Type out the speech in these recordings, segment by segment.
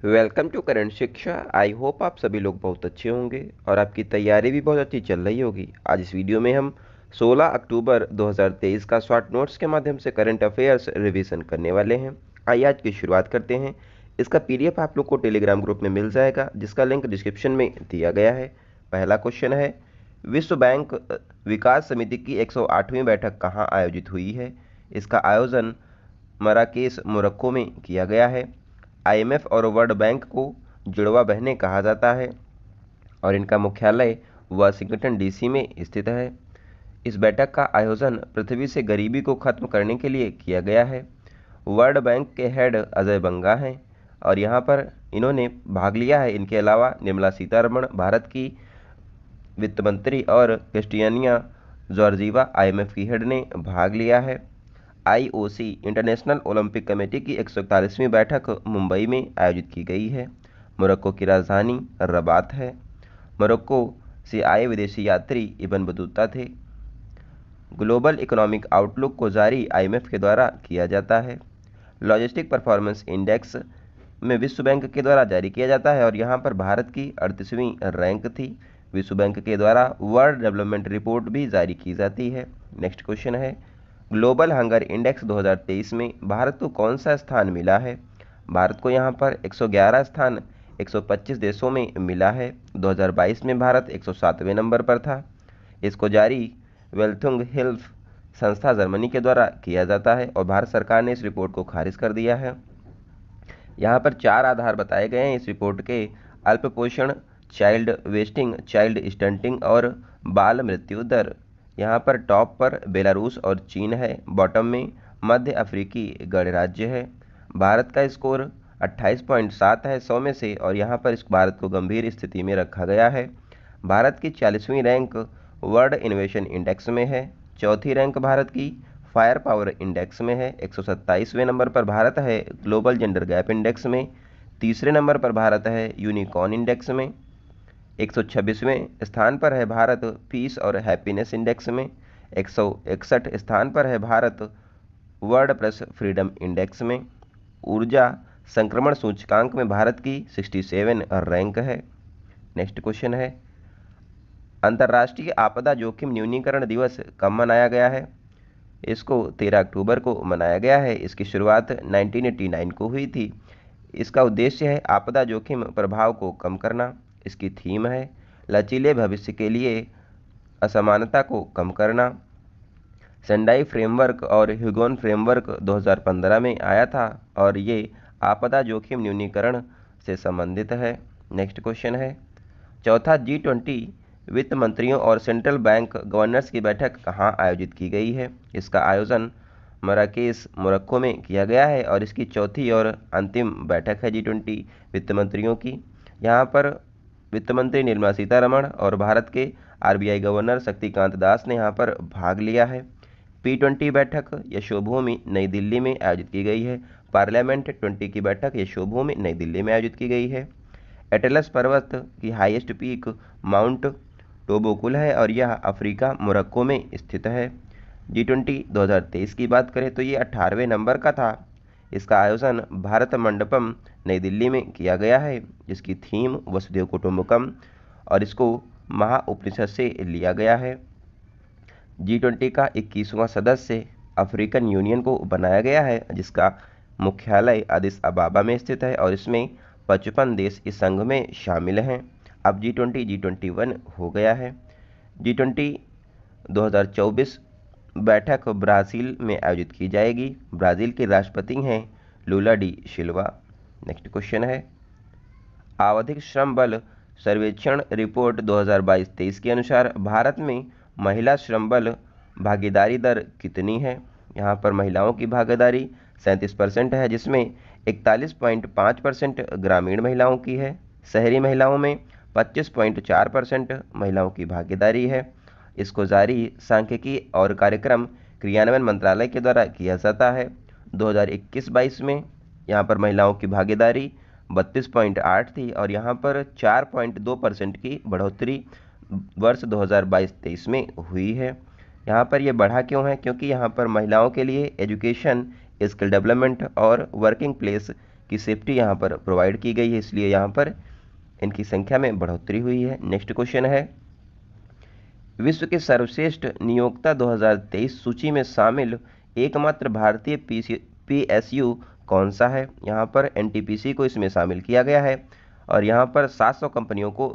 Welcome to current शिक्षा। I hope आप सभी लोग बहुत अच्छे होंगे और आपकी तैयारी भी बहुत अच्छी चल रही होगी। आज इस वीडियो में हम 16 अक्टूबर 2023 का शॉर्ट नोट्स के माध्यम से करंट अफेयर्स रिवीजन करने वाले हैं। आइए आज की शुरुआत करते हैं। इसका पीडीएफ आप लोग को टेलीग्राम ग्रुप में मिल जाएगा, जिसका लिंक डिस्क्रिप्शन में दिया गया है। पहला क्वेश्चन है, विश्व बैंक विकास समिति की 108वीं बैठक कहाँ आयोजित हुई है? इसका आयोजन मराकेश, मोरक्को में किया गया है। आईएमएफ और वर्ल्ड बैंक को जुड़वा बहनें कहा जाता है और इनका मुख्यालय वाशिंगटन डीसी में स्थित है। इस बैठक का आयोजन पृथ्वी से गरीबी को खत्म करने के लिए किया गया है। वर्ल्ड बैंक के हेड अजय बंगा हैं और यहाँ पर इन्होंने भाग लिया है। इनके अलावा निर्मला सीतारमण भारत की वित्त मंत्री और क्रिस्टियानिया जॉर्जीवा आईएमएफ की हेड ने भाग लिया है। आईओसी इंटरनेशनल ओलंपिक कमेटी की 141वीं बैठक मुंबई में आयोजित की गई है। मोरक्को की राजधानी रबात है। मोरक्को से आए विदेशी यात्री इब्न बतूता थे। ग्लोबल इकोनॉमिक आउटलुक को जारी आईएमएफ के द्वारा किया जाता है। लॉजिस्टिक परफॉर्मेंस इंडेक्स में विश्व बैंक के द्वारा जारी किया जाता है और यहाँ पर भारत की 38वीं रैंक थी। विश्व बैंक के द्वारा वर्ल्ड डेवलपमेंट रिपोर्ट भी जारी की जाती है। नेक्स्ट क्वेश्चन है, ग्लोबल हंगर इंडेक्स 2023 में भारत को कौन सा स्थान मिला है? भारत को यहाँ पर 111 स्थान 125 देशों में मिला है। 2022 में भारत 107वें नंबर पर था। इसको जारी वेल्थुंग हिल्फ संस्था जर्मनी के द्वारा किया जाता है और भारत सरकार ने इस रिपोर्ट को खारिज कर दिया है। यहाँ पर 4 आधार बताए गए हैं इस रिपोर्ट के: अल्पपोषण, चाइल्ड वेस्टिंग, चाइल्ड स्टंटिंग और बाल मृत्यु दर। यहाँ पर टॉप पर बेलारूस और चीन है, बॉटम में मध्य अफ्रीकी गणराज्य है। भारत का स्कोर 28.7 है 100 में से और यहाँ पर इस भारत को गंभीर स्थिति में रखा गया है। भारत की 40वीं रैंक वर्ल्ड इनोवेशन इंडेक्स में है। चौथी रैंक भारत की फायर पावर इंडेक्स में है। 127वें नंबर पर भारत है ग्लोबल जेंडर गैप इंडेक्स में। तीसरे नंबर पर भारत है यूनिकॉर्न इंडेक्स में। 126वें स्थान पर है भारत पीस और हैप्पीनेस इंडेक्स में। 161 स्थान पर है Bharat world press freedom index में। ऊर्जा संक्रमण सूचकांक में भारत की 67 रैंक है। नेक्स्ट क्वेश्चन है, अंतर्राष्ट्रीय आपदा जोखिम न्यूनीकरण दिवस कब मनाया गया है? इसको 13 अक्टूबर को मनाया गया है। इसकी शुरुआत 1989 को हुई थी। इसका उद्देश्य है आपदा जोखिम प्रभाव को कम करना। इसकी थीम है लचीले भविष्य के लिए असमानता को कम करना। सेंडाई फ्रेमवर्क और ह्यूगोन फ्रेमवर्क 2015 में आया था और ये आपदा जोखिम न्यूनीकरण से संबंधित है। नेक्स्ट क्वेश्चन है, चौथा G20 वित्त मंत्रियों और सेंट्रल बैंक गवर्नर्स की बैठक कहाँ आयोजित की गई है? इसका आयोजन मराकेश, मोरक्को में किया गया है और इसकी चौथी और अंतिम बैठक है G20 वित्त मंत्रियों की। यहाँ पर वित्त मंत्री निर्मला सीतारमण और भारत के आरबीआई गवर्नर शक्तिकांत दास ने यहाँ पर भाग लिया है। P20 बैठक यशोभूमि नई दिल्ली में आयोजित की गई है। पार्लियामेंट 20 की बैठक यशोभूमि नई दिल्ली में आयोजित की गई है। एटलस पर्वत की हाईएस्ट पीक माउंट टोबोकुल है और यह अफ्रीका मोरक्को में स्थित है। G20 2023 की बात करें तो ये 18वें नंबर का था। इसका आयोजन भारत मंडपम नई दिल्ली में किया गया है, जिसकी थीम वसुधैव कुटुंबकम और इसको महाउपनिषद से लिया गया है। G20 का 21वां सदस्य अफ्रीकन यूनियन को बनाया गया है, जिसका मुख्यालय अदिस अबाबा में स्थित है और इसमें 55 देश इस संघ में शामिल हैं। अब G20 G21 हो गया है। G20 2024 बैठक ब्राज़ील में आयोजित की जाएगी। ब्राज़ील के राष्ट्रपति हैं लूला डी सिल्वा। नेक्स्ट क्वेश्चन है, आवधिक श्रम बल सर्वेक्षण रिपोर्ट 2022-23 के अनुसार भारत में महिला श्रम बल भागीदारी दर कितनी है? यहाँ पर महिलाओं की भागीदारी 37% है, जिसमें 41.5% ग्रामीण महिलाओं की है। शहरी महिलाओं में 25.4% महिलाओं की भागीदारी है। इसको जारी सांख्यिकी और कार्यक्रम क्रियान्वयन मंत्रालय के द्वारा किया जाता है। 2021-22 में यहाँ पर महिलाओं की भागीदारी 32.8 थी और यहाँ पर 4.2% की बढ़ोतरी वर्ष 2022-23 में हुई है। यहाँ पर यह बढ़ा क्यों है? क्योंकि यहाँ पर महिलाओं के लिए एजुकेशन, स्किल डेवलपमेंट और वर्किंग प्लेस की सेफ्टी यहाँ पर प्रोवाइड की गई है, इसलिए यहाँ पर इनकी संख्या में बढ़ोतरी हुई है। नेक्स्ट क्वेश्चन है, विश्व के सर्वश्रेष्ठ नियोक्ता 2023 सूची में शामिल एकमात्र भारतीय पीएसयू कौन सा है? यहाँ पर एनटीपीसी को इसमें शामिल किया गया है और यहाँ पर 700 कंपनियों को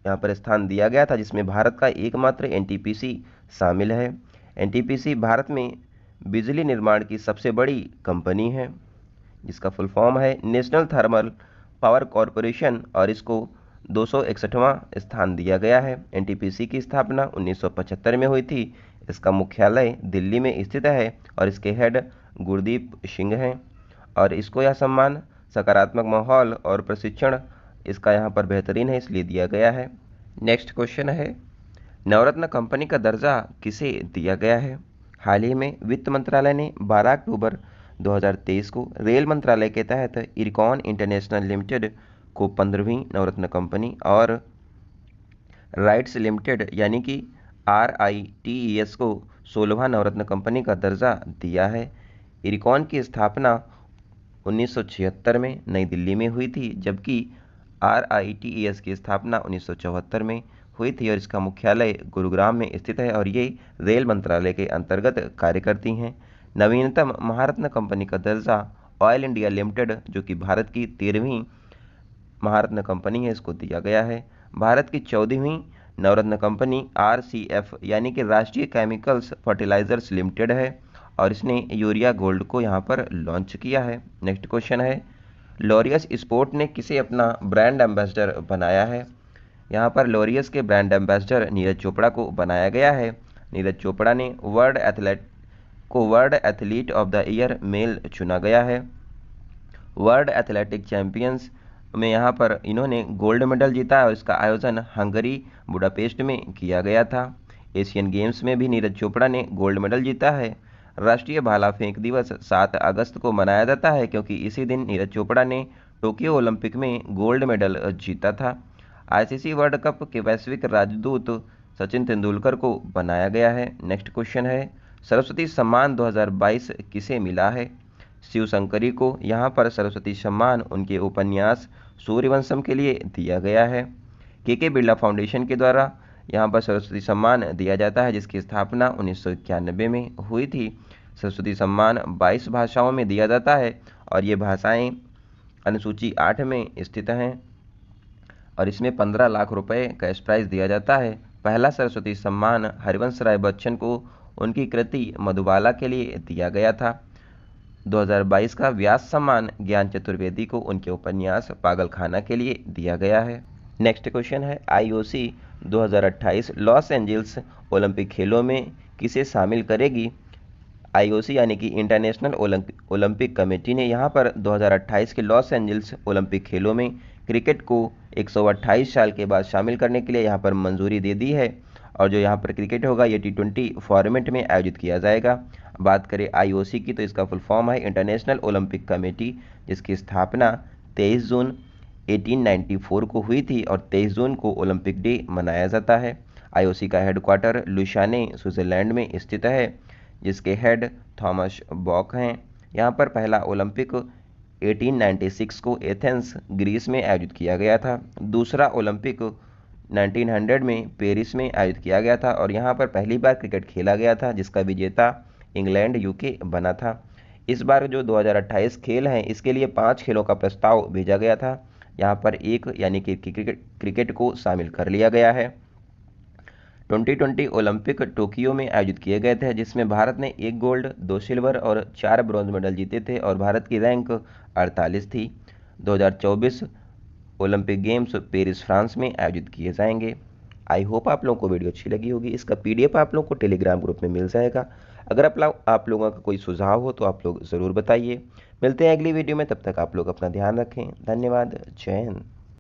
यहाँ पर स्थान दिया गया था, जिसमें भारत का एकमात्र एनटीपीसी शामिल है। एनटीपीसी भारत में बिजली निर्माण की सबसे बड़ी कंपनी है, जिसका फुल फॉर्म है नेशनल थर्मल पावर कॉरपोरेशन, और इसको 261वां स्थान दिया गया है। एनटीपीसी की स्थापना 1975 में हुई थी। इसका मुख्यालय दिल्ली में स्थित है और इसके हेड गुरदीप सिंह हैं, और इसको यह सम्मान सकारात्मक माहौल और प्रशिक्षण इसका यहाँ पर बेहतरीन है, इसलिए दिया गया है। नेक्स्ट क्वेश्चन है, नवरत्न कंपनी का दर्जा किसे दिया गया है? हाल ही में वित्त मंत्रालय ने 12 अक्टूबर 2023 को रेल मंत्रालय के तहत इरकॉन इंटरनेशनल लिमिटेड को 15वीं नवरत्न कंपनी और राइट्स लिमिटेड यानी कि RITES को 16वां नवरत्न कंपनी का दर्जा दिया है। इरकॉन की स्थापना 1976 में नई दिल्ली में हुई थी, जबकि RITES की स्थापना 1974 में हुई थी और इसका मुख्यालय गुरुग्राम में स्थित है और ये रेल मंत्रालय के अंतर्गत कार्य करती हैं। नवीनतम महारत्न कंपनी का दर्जा ऑयल इंडिया लिमिटेड, जो कि भारत की 13वीं महारत्न कंपनी है, इसको दिया गया है। भारत की 14वीं नवरत्न कंपनी RCF यानी कि राष्ट्रीय केमिकल्स फर्टिलाइजर्स लिमिटेड है और इसने यूरिया गोल्ड को यहाँ पर लॉन्च किया है। नेक्स्ट क्वेश्चन है, लॉरियस स्पोर्ट ने किसे अपना ब्रांड एम्बेसडर बनाया है? यहाँ पर लॉरियस के ब्रांड एम्बेसडर नीरज चोपड़ा को बनाया गया है। नीरज चोपड़ा ने world athlete of the year male चुना गया है। वर्ल्ड एथलेटिक चैंपियंस में यहाँ पर इन्होंने गोल्ड मेडल जीता और इसका आयोजन हंगरी बुडापेस्ट में किया गया था। एशियन गेम्स में भी नीरज चोपड़ा ने गोल्ड मेडल जीता है। राष्ट्रीय भाला फेंक दिवस 7 अगस्त को मनाया जाता है क्योंकि इसी दिन नीरज चोपड़ा ने टोक्यो ओलंपिक में गोल्ड मेडल जीता था। ICC वर्ल्ड कप के वैश्विक राजदूत सचिन तेंदुलकर को बनाया गया है। नेक्स्ट क्वेश्चन है, सरस्वती सम्मान 2022 किसे मिला है? शिवशंकरी को यहाँ पर सरस्वती सम्मान उनके उपन्यास सूर्यवंशम के लिए दिया गया है। KK बिरला फाउंडेशन के द्वारा यहाँ पर सरस्वती सम्मान दिया जाता है, जिसकी स्थापना 1991 में हुई थी। सरस्वती सम्मान 22 भाषाओं में दिया जाता है और ये भाषाएं अनुसूची 8 में स्थित हैं और इसमें 15 लाख रुपए कैश प्राइज दिया जाता है। पहला सरस्वती सम्मान हरिवंश राय बच्चन को उनकी कृति मधुबाला के लिए दिया गया था। 2022 का व्यास सम्मान ज्ञान चतुर्वेदी को उनके उपन्यास पागलखाना के लिए दिया गया है। नेक्स्ट क्वेश्चन है, IOC 2028 लॉस एंजल्स ओलंपिक खेलों में किसे शामिल करेगी? IOC यानी कि इंटरनेशनल ओलंपिक कमेटी ने यहाँ पर 2028 के लॉस एंजल्स ओलंपिक खेलों में क्रिकेट को 128 साल के बाद शामिल करने के लिए यहाँ पर मंजूरी दे दी है और जो यहाँ पर क्रिकेट होगा ये T20 फॉर्मेट में आयोजित किया जाएगा। बात करें IOC की तो इसका फुल फॉर्म है इंटरनेशनल ओलंपिक कमेटी, जिसकी स्थापना 23 जून 1894 को हुई थी और 23 जून को ओलंपिक डे मनाया जाता है। IOC का हेडक्वार्टर लुसाने स्विट्जरलैंड में स्थित है, जिसके हेड थॉमस बॉक हैं। यहाँ पर पहला ओलंपिक 1896 को एथेंस ग्रीस में आयोजित किया गया था। दूसरा ओलंपिक 1900 में पेरिस में आयोजित किया गया था और यहाँ पर पहली बार क्रिकेट खेला गया था, जिसका विजेता इंग्लैंड UK बना था। इस बार जो 2028 खेल हैं इसके लिए 5 खेलों का प्रस्ताव भेजा गया था। यहाँ पर एक यानी कि क्रिकेट को शामिल कर लिया गया है। 2020 ओलंपिक टोक्यो में आयोजित किए गए थे, जिसमें भारत ने 1 गोल्ड 2 सिल्वर और 4 ब्रॉन्ज मेडल जीते थे और भारत की रैंक 48 थी। 2024 ओलंपिक गेम्स पेरिस फ्रांस में आयोजित किए जाएंगे। आई होप आप लोगों को वीडियो अच्छी लगी होगी। इसका PDF आप लोगों को टेलीग्राम ग्रुप में मिल जाएगा। अगर आप लोगों का कोई सुझाव हो तो आप लोग ज़रूर बताइए। मिलते हैं अगली वीडियो में, तब तक आप लोग अपना ध्यान रखें। धन्यवाद। जय हिंद।